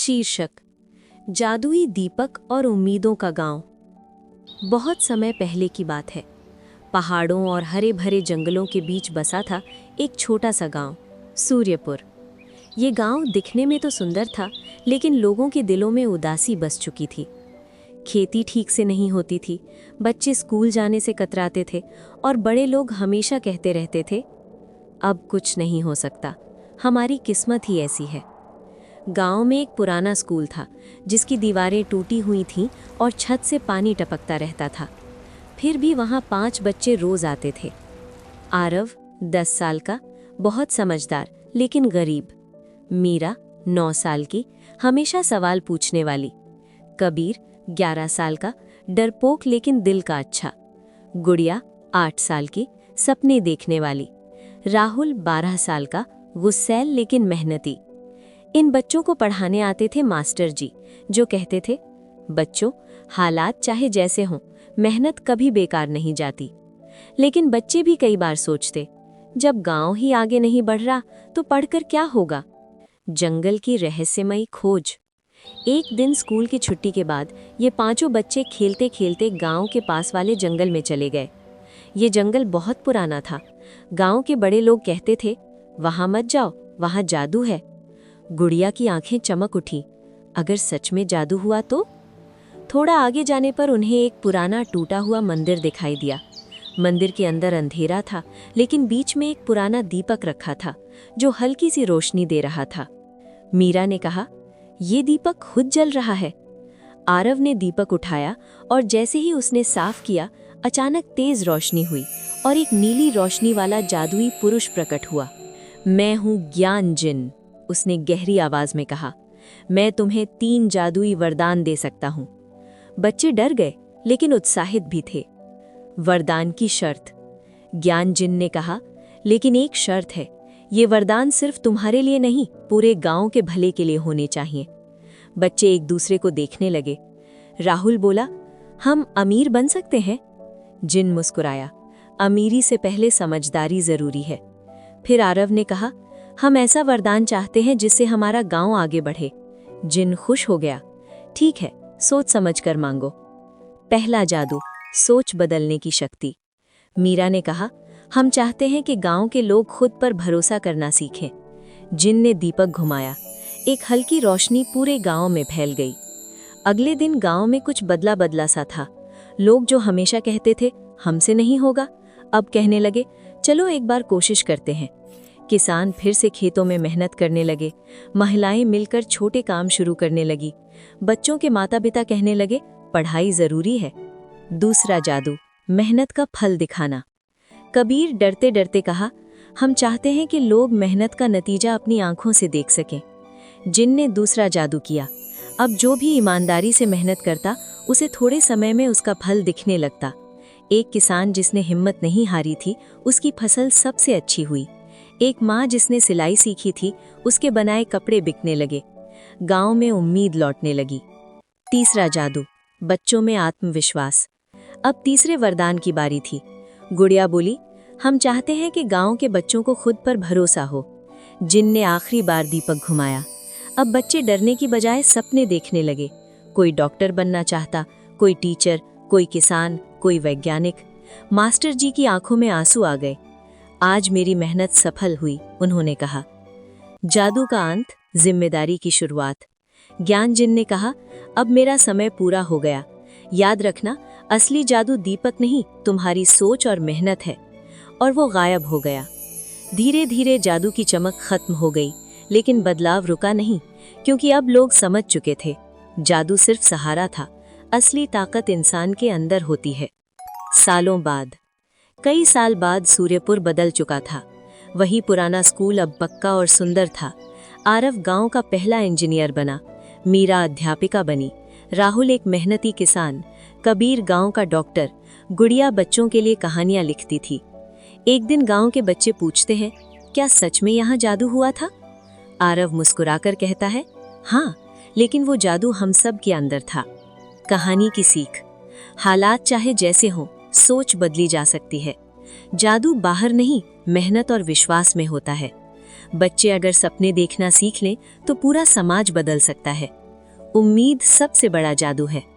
शीर्षक जादुई दीपक और उम्मीदों का गांव। बहुत समय पहले की बात है। पहाड़ों और हरे भरे जंगलों के बीच बसा था एक छोटा सा गांव, सूर्यपुर। ये गांव दिखने में तो सुंदर था, लेकिन लोगों के दिलों में उदासी बस चुकी थी। खेती ठीक से नहीं होती थी, बच्चे स्कूल जाने से कतराते थे और बड़े लोग हमेशा कहते रहते थे, अब कुछ नहीं हो सकता, हमारी किस्मत ही ऐसी है। गांव में एक पुराना स्कूल था, जिसकी दीवारें टूटी हुई थीं और छत से पानी टपकता रहता था। फिर भी वहां 5 बच्चे रोज आते थे। आरव 10 साल का, बहुत समझदार लेकिन गरीब। मीरा 9 साल की, हमेशा सवाल पूछने वाली। कबीर 11 साल का, डरपोक लेकिन दिल का अच्छा। गुड़िया 8 साल की, सपने देखने वाली। राहुल 12 साल का, गुस्सैल लेकिन मेहनती। इन बच्चों को पढ़ाने आते थे मास्टर जी, जो कहते थे, बच्चों, हालात चाहे जैसे हों, मेहनत कभी बेकार नहीं जाती। लेकिन बच्चे भी कई बार सोचते, जब गांव ही आगे नहीं बढ़ रहा तो पढ़कर क्या होगा। जंगल की रहस्यमयी खोज। एक दिन स्कूल की छुट्टी के बाद ये 5 बच्चे खेलते खेलते गांव के पास वाले जंगल में चले गए। ये जंगल बहुत पुराना था। गांव के बड़े लोग कहते थे, वहां मत जाओ, वहां जादू है। गुड़िया की आंखें चमक उठी। अगर सच में जादू हुआ तो? थोड़ा आगे जाने पर उन्हें एक पुराना टूटा हुआ मंदिर दिखाई दिया। मंदिर के अंदर अंधेरा था, लेकिन बीच में एक पुराना दीपक रखा था, जो हल्की सी रोशनी दे रहा था। मीरा ने कहा, ये दीपक खुद जल रहा है। आरव ने दीपक उठाया और जैसे ही उसने साफ किया, अचानक तेज रोशनी हुई और एक नीली रोशनी वाला जादुई पुरुष प्रकट हुआ। मैं हूँ ज्ञान जिन, उसने गहरी आवाज में कहा। मैं तुम्हें 3 जादुई वरदान दे सकता हूं। बच्चे डर गए, लेकिन उत्साहित भी थे। वरदान की शर्त, ज्ञान जिन ने कहा, लेकिन एक शर्त है, ये वरदान सिर्फ तुम्हारे लिए नहीं, पूरे गांव के भले के लिए होने चाहिए। बच्चे एक दूसरे को देखने लगे। राहुल बोला, हम अमीर बन सकते हैं? जिन मुस्कुराया, अमीरी से पहले समझदारी जरूरी है। फिर आरव ने कहा, हम ऐसा वरदान चाहते हैं जिससे हमारा गांव आगे बढ़े। जिन खुश हो गया, ठीक है, सोच समझ कर मांगो। पहला जादू, सोच बदलने की शक्ति। मीरा ने कहा, हम चाहते हैं कि गांव के लोग खुद पर भरोसा करना सीखें। जिन ने दीपक घुमाया, एक हल्की रोशनी पूरे गांव में फैल गई। अगले दिन गांव में कुछ बदला बदला सा था। लोग जो हमेशा कहते थे, हमसे नहीं होगा, अब कहने लगे, चलो एक बार कोशिश करते हैं। किसान फिर से खेतों में मेहनत करने लगे। महिलाएं मिलकर छोटे काम शुरू करने लगी। बच्चों के माता पिता कहने लगे, पढ़ाई जरूरी है। दूसरा जादू, मेहनत का फल दिखाना। कबीर डरते डरते कहा, हम चाहते हैं कि लोग मेहनत का नतीजा अपनी आंखों से देख सकें। जिन ने दूसरा जादू किया। अब जो भी ईमानदारी से मेहनत करता, उसे थोड़े समय में उसका फल दिखने लगता। एक किसान जिसने हिम्मत नहीं हारी थी, उसकी फसल सबसे अच्छी हुई। एक माँ जिसने सिलाई सीखी थी, उसके बनाए कपड़े बिकने लगे। गांव में उम्मीद लौटने लगी। तीसरा जादू, बच्चों में आत्मविश्वास। अब तीसरे वरदान की बारी थी। गुड़िया बोली, हम चाहते हैं कि गांव के बच्चों को खुद पर भरोसा हो। जिन ने आखिरी बार दीपक घुमाया। अब बच्चे डरने की बजाय सपने देखने लगे। कोई डॉक्टर बनना चाहता, कोई टीचर, कोई किसान, कोई वैज्ञानिक। मास्टर जी की आंखों में आंसू आ गए। आज मेरी मेहनत सफल हुई, उन्होंने कहा। जादू का अंत, जिम्मेदारी की शुरुआत। ज्ञान जिन ने कहा, अब मेरा समय पूरा हो गया। याद रखना, असली जादू दीपक नहीं, तुम्हारी सोच और मेहनत है। और वो गायब हो गया। धीरे धीरे जादू की चमक खत्म हो गई, लेकिन बदलाव रुका नहीं, क्योंकि अब लोग समझ चुके थे, जादू सिर्फ सहारा था, असली ताकत इंसान के अंदर होती है। सालों बाद, कई साल बाद सूर्यपुर बदल चुका था। वही पुराना स्कूल अब पक्का और सुंदर था। आरव गांव का पहला इंजीनियर बना। मीरा अध्यापिका बनी। राहुल एक मेहनती किसान। कबीर गांव का डॉक्टर। गुड़िया बच्चों के लिए कहानियां लिखती थी। एक दिन गांव के बच्चे पूछते हैं, क्या सच में यहाँ जादू हुआ था? आरव मुस्कुराकर कहता है, हाँ, लेकिन वो जादू हम सब के अंदर था। कहानी की सीख, हालात चाहे जैसे हों, सोच बदली जा सकती है। जादू बाहर नहीं, मेहनत और विश्वास में होता है। बच्चे अगर सपने देखना सीख लें तो पूरा समाज बदल सकता है। उम्मीद सबसे बड़ा जादू है।